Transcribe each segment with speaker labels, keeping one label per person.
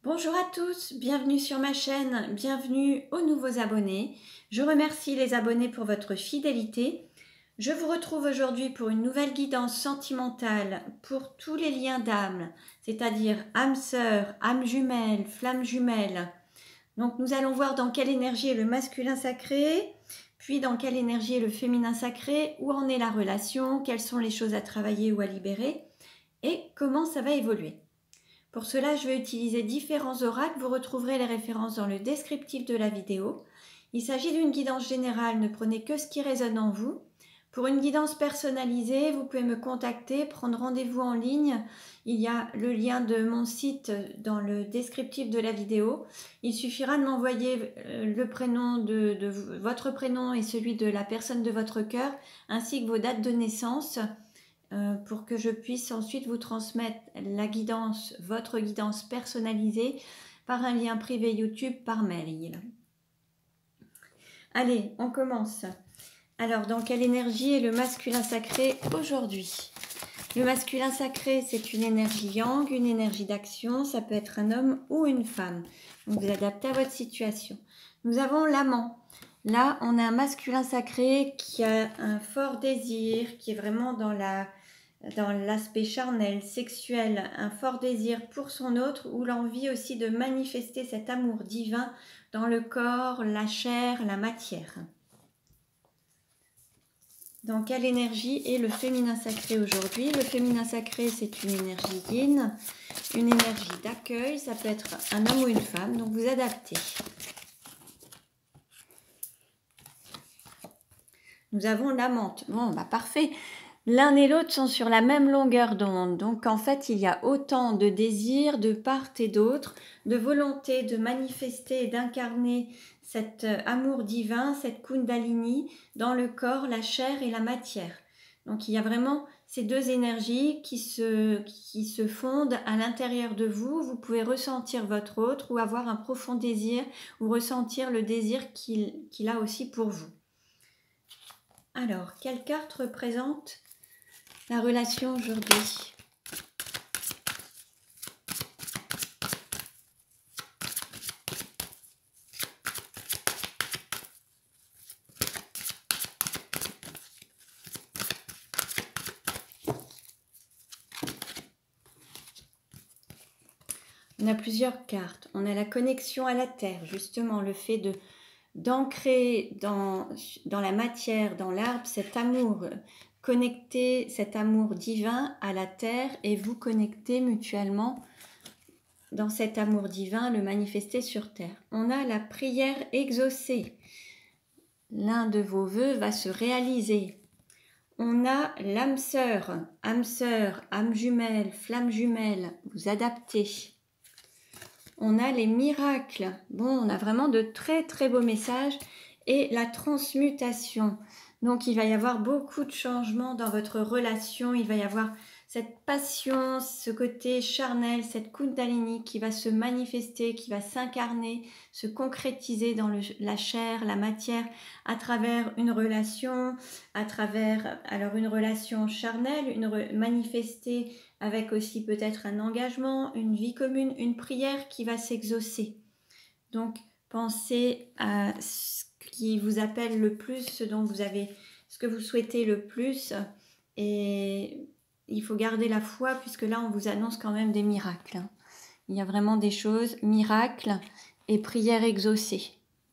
Speaker 1: Bonjour à tous, bienvenue sur ma chaîne, bienvenue aux nouveaux abonnés. Je remercie les abonnés pour votre fidélité. Je vous retrouve aujourd'hui pour une nouvelle guidance sentimentale pour tous les liens d'âme, c'est-à-dire âme sœur, âme jumelle, flamme jumelle. Donc nous allons voir dans quelle énergie est le masculin sacré, puis dans quelle énergie est le féminin sacré, où en est la relation, quelles sont les choses à travailler ou à libérer, et comment ça va évoluer. Pour cela, je vais utiliser différents oracles. Vous retrouverez les références dans le descriptif de la vidéo. Il s'agit d'une guidance générale, ne prenez que ce qui résonne en vous. Pour une guidance personnalisée, vous pouvez me contacter, prendre rendez-vous en ligne. Il y a le lien de mon site dans le descriptif de la vidéo. Il suffira de m'envoyer le prénom votre prénom et celui de la personne de votre cœur, ainsi que vos dates de naissance. Pour que je puisse ensuite vous transmettre la guidance, votre guidance personnalisée par un lien privé YouTube par mail. Allez, on commence. Alors, dans quelle énergie est le masculin sacré aujourd'hui? Le masculin sacré, c'est une énergie yang, une énergie d'action. Ça peut être un homme ou une femme. Donc, vous adaptez à votre situation. Nous avons l'amant. Là, on a un masculin sacré qui a un fort désir, qui est vraiment dans l'aspect charnel, sexuel, un fort désir pour son autre, ou l'envie aussi de manifester cet amour divin dans le corps, la chair, la matière. Dans quelle énergie est le féminin sacré aujourd'hui? Le féminin sacré, c'est une énergie yin, une énergie d'accueil, ça peut être un homme ou une femme, donc vous adaptez. Nous avons l'amante. Bon, bah parfait. L'un et l'autre sont sur la même longueur d'onde. Donc en fait, il y a autant de désirs de part et d'autre, de volonté de manifester et d'incarner cet amour divin, cette kundalini dans le corps, la chair et la matière. Donc il y a vraiment ces deux énergies qui se fondent à l'intérieur de vous. Vous pouvez ressentir votre autre ou avoir un profond désir ou ressentir le désir qu'il a aussi pour vous. Alors, quelle carte représente la relation aujourd'hui? On a plusieurs cartes. On a la connexion à la terre, justement, le fait d'ancrer dans la matière, dans l'arbre, cet amour, connecter cet amour divin à la terre et vous connecter mutuellement dans cet amour divin, le manifester sur terre. On a la prière exaucée. L'un de vos vœux va se réaliser. On a l'âme sœur, âme jumelle, flamme jumelle, vous adaptez. On a les miracles. Bon, on a vraiment de très très beaux messages. Et la transmutation. Donc, il va y avoir beaucoup de changements dans votre relation. Il va y avoir cette passion, ce côté charnel, cette kundalini qui va se manifester, qui va s'incarner, se concrétiser dans la chair, la matière, à travers une relation, une relation charnelle, manifestée avec aussi peut-être un engagement, une vie commune, une prière qui va s'exaucer. Donc, pensez à ce qui vous appelle le plus, ce que vous souhaitez le plus, et il faut garder la foi puisque là, on vous annonce quand même des miracles. Il y a vraiment des choses, miracles et prières exaucées.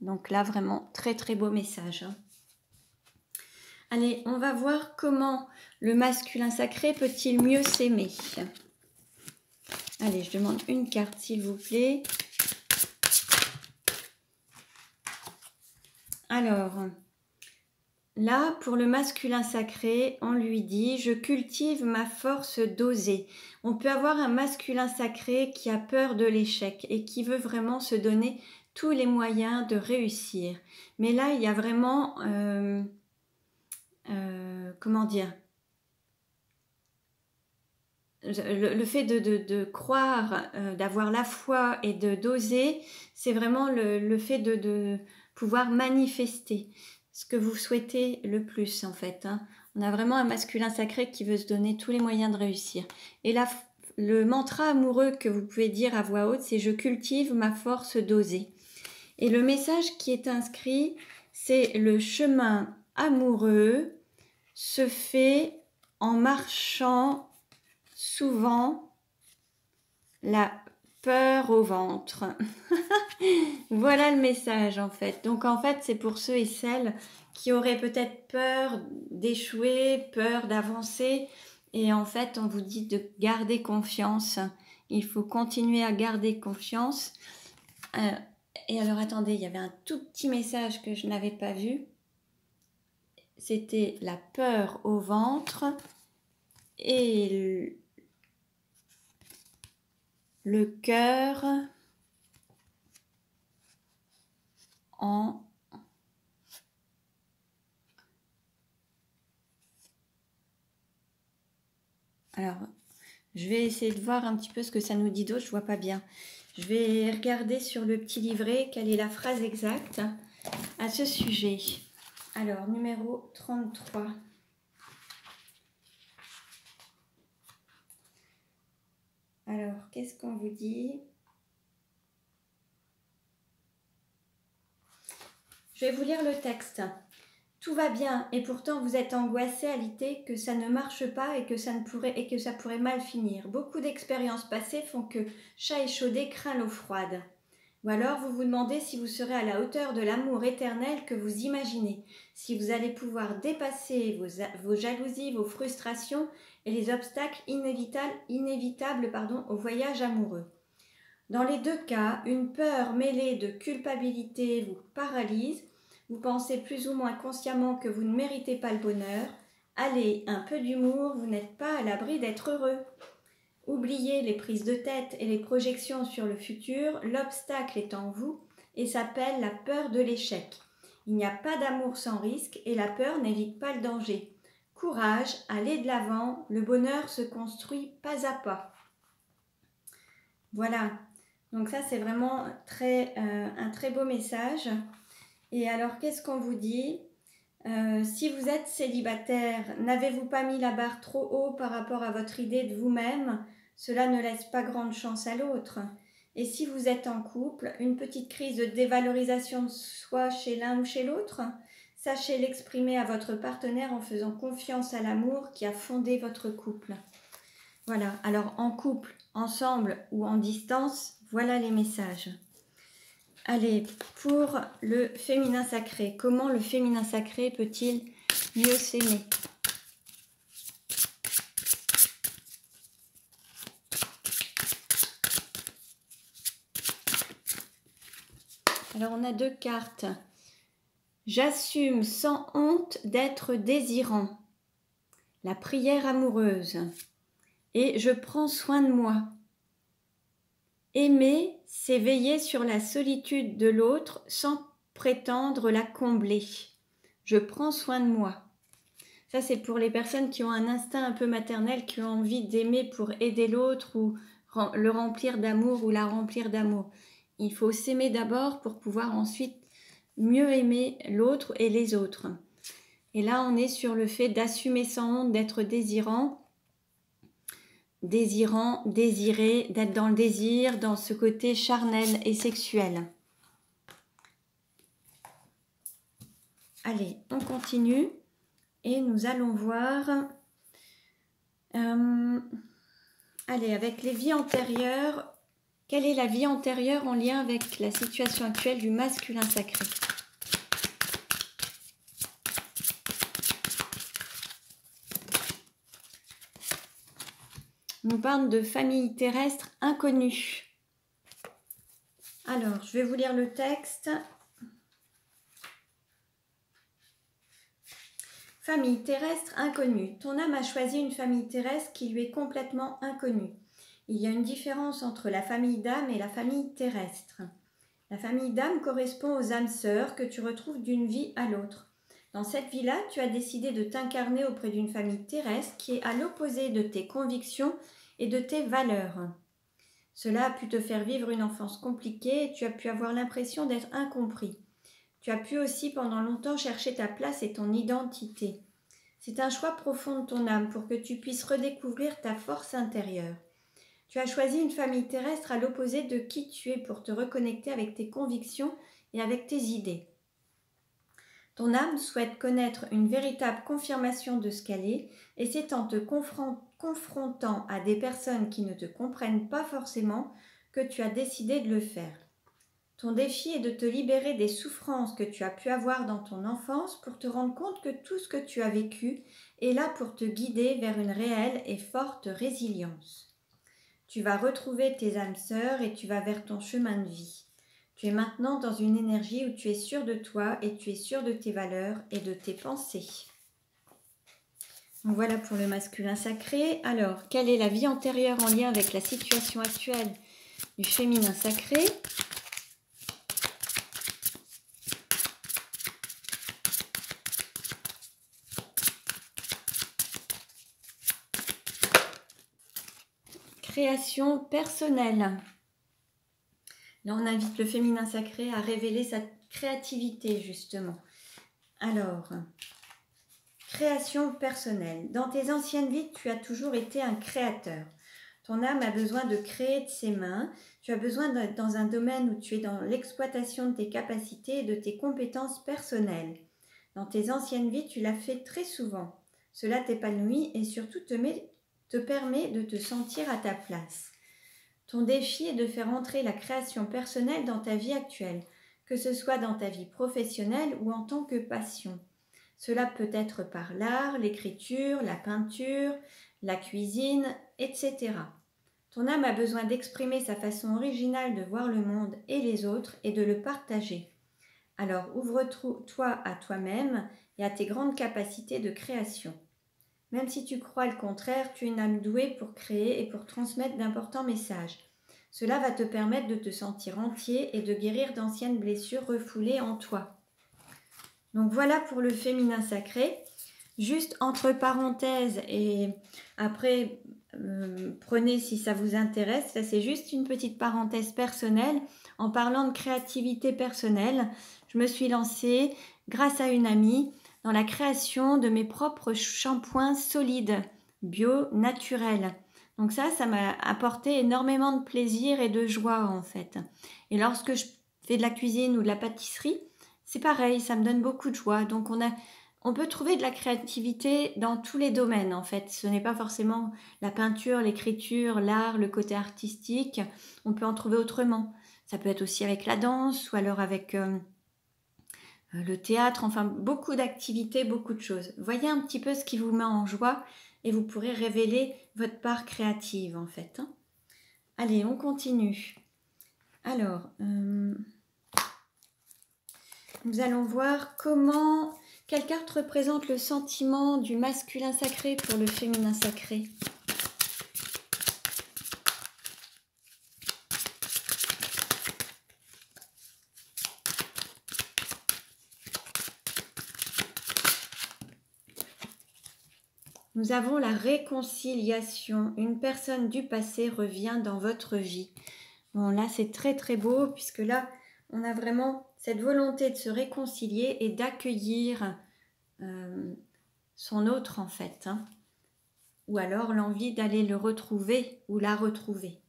Speaker 1: Donc là, vraiment, très très beau message. Allez, on va voir comment le masculin sacré peut-il mieux s'aimer. Allez, je demande une carte, s'il vous plaît. Alors, là, pour le masculin sacré, on lui dit « Je cultive ma force d'oser ». On peut avoir un masculin sacré qui a peur de l'échec et qui veut vraiment se donner tous les moyens de réussir. Mais là, il y a vraiment... comment dire, le fait de croire, d'avoir la foi et d'oser, c'est vraiment le fait de pouvoir manifester ce que vous souhaitez le plus en fait. On a vraiment un masculin sacré qui veut se donner tous les moyens de réussir. Et le mantra amoureux que vous pouvez dire à voix haute, c'est « Je cultive ma force d'oser ». Et le message qui est inscrit, c'est « Le chemin amoureux se fait en marchant souvent la peur au ventre ». Voilà le message en fait. Donc en fait, c'est pour ceux et celles qui auraient peut-être peur d'échouer, peur d'avancer. Et en fait, on vous dit de garder confiance. Il faut continuer à garder confiance. Et alors, attendez, il y avait un tout petit message que je n'avais pas vu. C'était la peur au ventre et le cœur en... Alors, je vais essayer de voir un petit peu ce que ça nous dit d'autre, je vois pas bien. Je vais regarder sur le petit livret quelle est la phrase exacte à ce sujet. Alors, numéro 33. Alors, qu'est-ce qu'on vous dit? Je vais vous lire le texte. Tout va bien et pourtant vous êtes angoissé à l'idée que ça ne marche pas et que ça pourrait mal finir. Beaucoup d'expériences passées font que chat échaudé craint l'eau froide. Ou alors vous vous demandez si vous serez à la hauteur de l'amour éternel que vous imaginez, si vous allez pouvoir dépasser vos jalousies, vos frustrations et les obstacles inévitables au voyage amoureux. Dans les deux cas, une peur mêlée de culpabilité vous paralyse. Vous pensez plus ou moins consciemment que vous ne méritez pas le bonheur. Allez, un peu d'humour, vous n'êtes pas à l'abri d'être heureux. Oubliez les prises de tête et les projections sur le futur, l'obstacle est en vous et s'appelle la peur de l'échec. Il n'y a pas d'amour sans risque et la peur n'évite pas le danger. Courage, allez de l'avant, le bonheur se construit pas à pas. Voilà, donc ça c'est vraiment un très beau message. Et alors, qu'est-ce qu'on vous dit? Si vous êtes célibataire, n'avez-vous pas mis la barre trop haut par rapport à votre idée de vous-même? Cela ne laisse pas grande chance à l'autre. Et si vous êtes en couple, une petite crise de dévalorisation de soi chez l'un ou chez l'autre? Sachez l'exprimer à votre partenaire en faisant confiance à l'amour qui a fondé votre couple. Voilà, alors en couple, ensemble ou en distance, voilà les messages. Allez, pour le féminin sacré, comment le féminin sacré peut-il mieux s'aimer? Alors on a deux cartes. J'assume sans honte d'être désirant. La prière amoureuse. Et je prends soin de moi. Aimer, c'est veiller sur la solitude de l'autre sans prétendre la combler. Je prends soin de moi. Ça, c'est pour les personnes qui ont un instinct un peu maternel, qui ont envie d'aimer pour aider l'autre ou le remplir d'amour ou la remplir d'amour. Il faut s'aimer d'abord pour pouvoir ensuite mieux aimer l'autre et les autres. Et là, on est sur le fait d'assumer sans honte, d'être désirant, désiré, d'être dans le désir, dans ce côté charnel et sexuel. Allez, on continue et nous allons voir... allez, avec les vies antérieures, quelle est la vie antérieure en lien avec la situation actuelle du masculin sacré? On nous parle de famille terrestre inconnue. Alors, je vais vous lire le texte. Famille terrestre inconnue. Ton âme a choisi une famille terrestre qui lui est complètement inconnue. Il y a une différence entre la famille d'âme et la famille terrestre. La famille d'âme correspond aux âmes sœurs que tu retrouves d'une vie à l'autre. Dans cette vie-là, tu as décidé de t'incarner auprès d'une famille terrestre qui est à l'opposé de tes convictions et de tes valeurs. Cela a pu te faire vivre une enfance compliquée et tu as pu avoir l'impression d'être incompris. Tu as pu aussi pendant longtemps chercher ta place et ton identité. C'est un choix profond de ton âme pour que tu puisses redécouvrir ta force intérieure. Tu as choisi une famille terrestre à l'opposé de qui tu es pour te reconnecter avec tes convictions et avec tes idées. Ton âme souhaite connaître une véritable confirmation de ce qu'elle est, et c'est en te confrontant à des personnes qui ne te comprennent pas forcément que tu as décidé de le faire. Ton défi est de te libérer des souffrances que tu as pu avoir dans ton enfance pour te rendre compte que tout ce que tu as vécu est là pour te guider vers une réelle et forte résilience. Tu vas retrouver tes âmes sœurs et tu vas vers ton chemin de vie. Tu es maintenant dans une énergie où tu es sûr de toi et tu es sûr de tes valeurs et de tes pensées. Donc voilà pour le masculin sacré. Alors, quelle est la vie antérieure en lien avec la situation actuelle du féminin sacré ? Création personnelle. Là, on invite le féminin sacré à révéler sa créativité, justement. Alors, création personnelle. Dans tes anciennes vies, tu as toujours été un créateur. Ton âme a besoin de créer de ses mains. Tu as besoin dans un domaine où tu es dans l'exploitation de tes capacités et de tes compétences personnelles. Dans tes anciennes vies, tu l'as fait très souvent. Cela t'épanouit et surtout te permet de te sentir à ta place. Ton défi est de faire entrer la création personnelle dans ta vie actuelle, que ce soit dans ta vie professionnelle ou en tant que passion. Cela peut être par l'art, l'écriture, la peinture, la cuisine, etc. Ton âme a besoin d'exprimer sa façon originale de voir le monde et les autres et de le partager. Alors ouvre-toi à toi-même et à tes grandes capacités de création. Même si tu crois le contraire, tu es une âme douée pour créer et pour transmettre d'importants messages. Cela va te permettre de te sentir entier et de guérir d'anciennes blessures refoulées en toi. Donc voilà pour le féminin sacré. Juste entre parenthèses et après prenez si ça vous intéresse. Ça c'est juste une petite parenthèse personnelle. En parlant de créativité personnelle, je me suis lancée grâce à une amie dans la création de mes propres shampoings solides, bio, naturels. Donc ça m'a apporté énormément de plaisir et de joie en fait. Et lorsque je fais de la cuisine ou de la pâtisserie, c'est pareil, ça me donne beaucoup de joie. Donc on peut trouver de la créativité dans tous les domaines en fait. Ce n'est pas forcément la peinture, l'écriture, l'art, le côté artistique. On peut en trouver autrement. Ça peut être aussi avec la danse ou alors avec le théâtre, enfin beaucoup d'activités, beaucoup de choses. Voyez un petit peu ce qui vous met en joie et vous pourrez révéler votre part créative en fait. Allez, on continue. Alors, nous allons voir quelle carte représente le sentiment du masculin sacré pour le féminin sacré. Nous avons la réconciliation. Une personne du passé revient dans votre vie. Bon, là, c'est très très beau puisque là, on a vraiment cette volonté de se réconcilier et d'accueillir son autre en fait. Ou alors l'envie d'aller le retrouver ou la retrouver.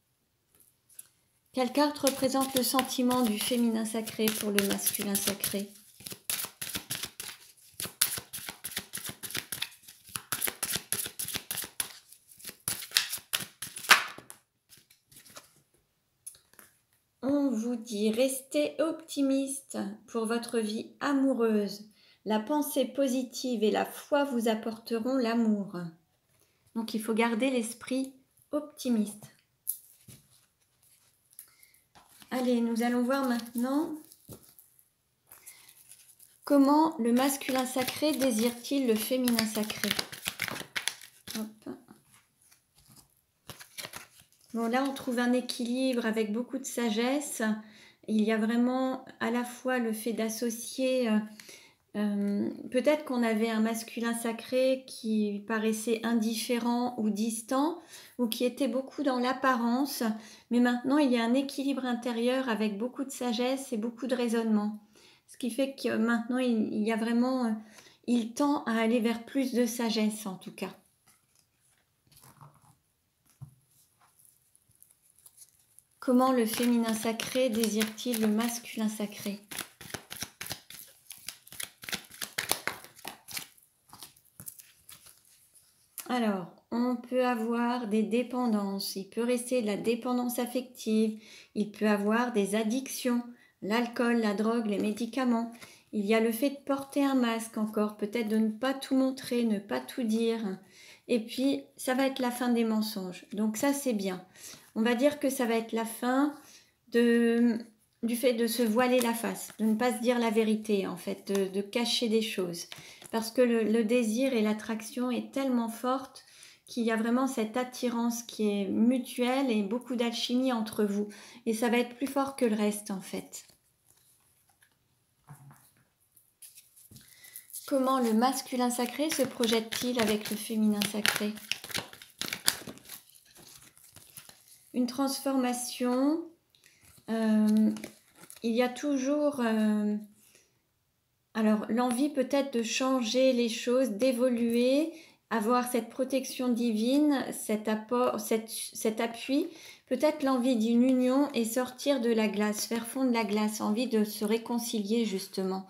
Speaker 1: Quelle carte représente le sentiment du féminin sacré pour le masculin sacré ? On vous dit restez optimiste pour votre vie amoureuse. La pensée positive et la foi vous apporteront l'amour. Donc il faut garder l'esprit optimiste. Allez, nous allons voir maintenant comment le masculin sacré désire-t-il le féminin sacré. Hop. Bon, là, on trouve un équilibre avec beaucoup de sagesse. Il y a vraiment à la fois le fait d'associer... peut-être qu'on avait un masculin sacré qui paraissait indifférent ou distant ou qui était beaucoup dans l'apparence, mais maintenant il y a un équilibre intérieur avec beaucoup de sagesse et beaucoup de raisonnement. Ce qui fait que maintenant il y a vraiment... il tend à aller vers plus de sagesse en tout cas. Comment le féminin sacré désire-t-il le masculin sacré? Alors, on peut avoir des dépendances, il peut rester de la dépendance affective, il peut avoir des addictions, l'alcool, la drogue, les médicaments. Il y a le fait de porter un masque encore, peut-être de ne pas tout montrer, ne pas tout dire. Et puis, ça va être la fin des mensonges. Donc ça, c'est bien. On va dire que ça va être la fin du fait de se voiler la face, de ne pas se dire la vérité, en fait, de cacher des choses. Parce que le désir et l'attraction est tellement forte qu'il y a vraiment cette attirance qui est mutuelle et beaucoup d'alchimie entre vous. Et ça va être plus fort que le reste, en fait. Comment le masculin sacré se projette-t-il avec le féminin sacré? Une transformation. Il y a toujours alors l'envie peut-être de changer les choses, d'évoluer, avoir cette protection divine, cet apport, cet appui, peut-être l'envie d'une union et sortir de la glace, faire fondre la glace, envie de se réconcilier justement.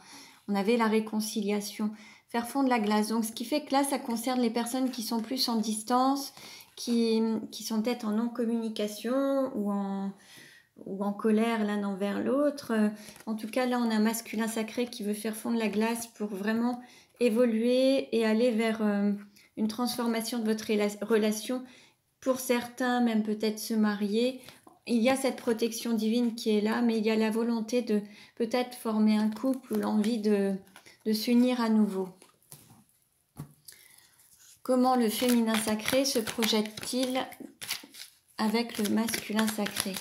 Speaker 1: On avait la réconciliation, faire fondre la glace. Donc ce qui fait que là, ça concerne les personnes qui sont plus en distance, qui sont peut-être en non-communication ou en colère l'un envers l'autre. En tout cas, là, on a un masculin sacré qui veut faire fondre la glace pour vraiment évoluer et aller vers une transformation de votre relation. Pour certains, même peut-être se marier. Il y a cette protection divine qui est là, mais il y a la volonté de peut-être former un couple ou l'envie de s'unir à nouveau. Comment le féminin sacré se projette-t-il avec le masculin sacré?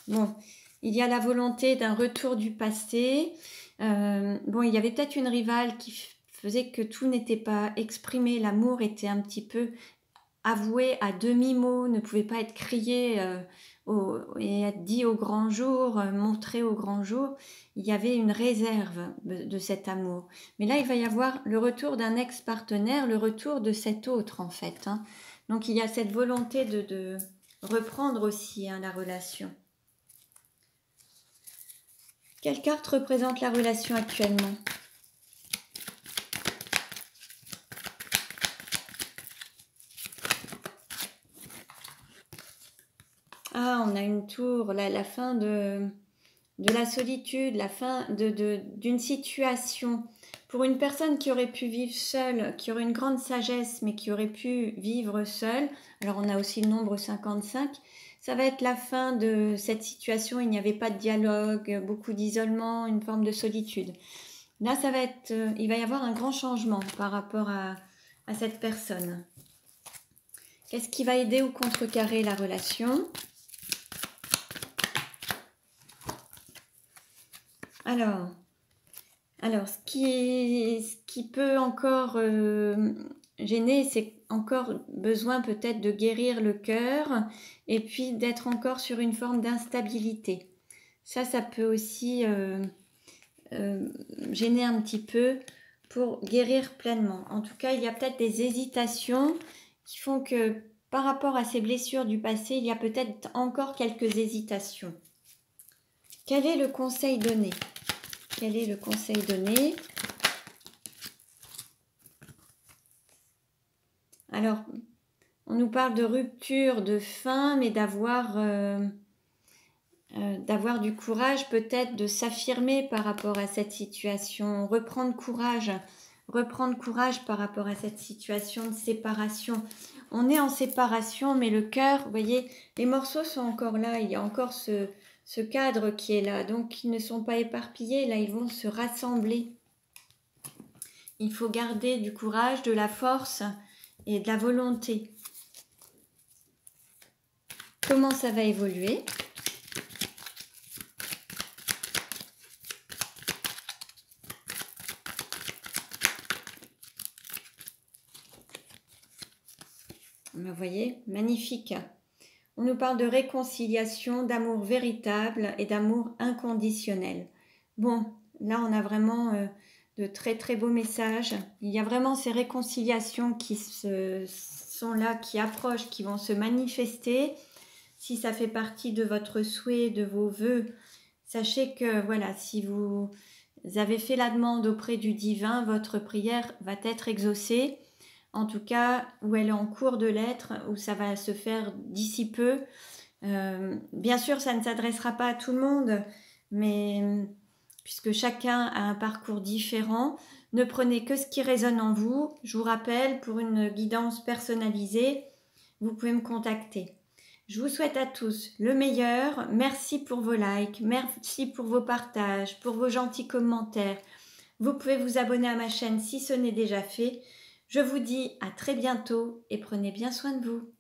Speaker 1: Bon, il y a la volonté d'un retour du passé. Bon, il y avait peut-être une rivale qui faisait que tout n'était pas exprimé. L'amour était un petit peu avoué à demi-mot, ne pouvait pas être crié et être dit au grand jour, montré au grand jour. Il y avait une réserve de cet amour. Mais là, il va y avoir le retour d'un ex-partenaire, le retour de cet autre en fait. Hein. Donc, il y a cette volonté de reprendre aussi la relation. Quelle carte représente la relation actuellement? Ah, on a une tour, là, la fin de la solitude, la fin d'une situation. Pour une personne qui aurait pu vivre seule, qui aurait une grande sagesse, mais qui aurait pu vivre seule, alors on a aussi le nombre 55, ça va être la fin de cette situation, il n'y avait pas de dialogue, beaucoup d'isolement, une forme de solitude. Là, ça va être, il va y avoir un grand changement par rapport à cette personne. Qu'est-ce qui va aider ou contrecarrer la relation? Alors, ce qui peut encore gêner, c'est encore besoin peut-être de guérir le cœur et puis d'être encore sur une forme d'instabilité. Ça peut aussi gêner un petit peu pour guérir pleinement. En tout cas, il y a peut-être des hésitations qui font que par rapport à ces blessures du passé, il y a peut-être encore quelques hésitations. Quel est le conseil donné? Quel est le conseil donné? Alors, on nous parle de rupture, de fin, mais d'avoir du courage peut-être de s'affirmer par rapport à cette situation, reprendre courage par rapport à cette situation de séparation. On est en séparation, mais le cœur, vous voyez, les morceaux sont encore là, il y a encore ce cadre qui est là, donc ils ne sont pas éparpillés, là ils vont se rassembler. Il faut garder du courage, de la force et de la volonté. Comment ça va évoluer ? Vous voyez, magnifique. On nous parle de réconciliation, d'amour véritable et d'amour inconditionnel. Bon, là on a vraiment de très très beaux messages. Il y a vraiment ces réconciliations qui se sont là, qui approchent, qui vont se manifester. Si ça fait partie de votre souhait, de vos vœux, sachez que voilà, si vous avez fait la demande auprès du divin, votre prière va être exaucée. En tout cas, où elle est en cours de l'être, où ça va se faire d'ici peu. Bien sûr, ça ne s'adressera pas à tout le monde, mais puisque chacun a un parcours différent, ne prenez que ce qui résonne en vous. Je vous rappelle, pour une guidance personnalisée, vous pouvez me contacter. Je vous souhaite à tous le meilleur. Merci pour vos likes, merci pour vos partages, pour vos gentils commentaires. Vous pouvez vous abonner à ma chaîne si ce n'est déjà fait. Je vous dis à très bientôt et prenez bien soin de vous.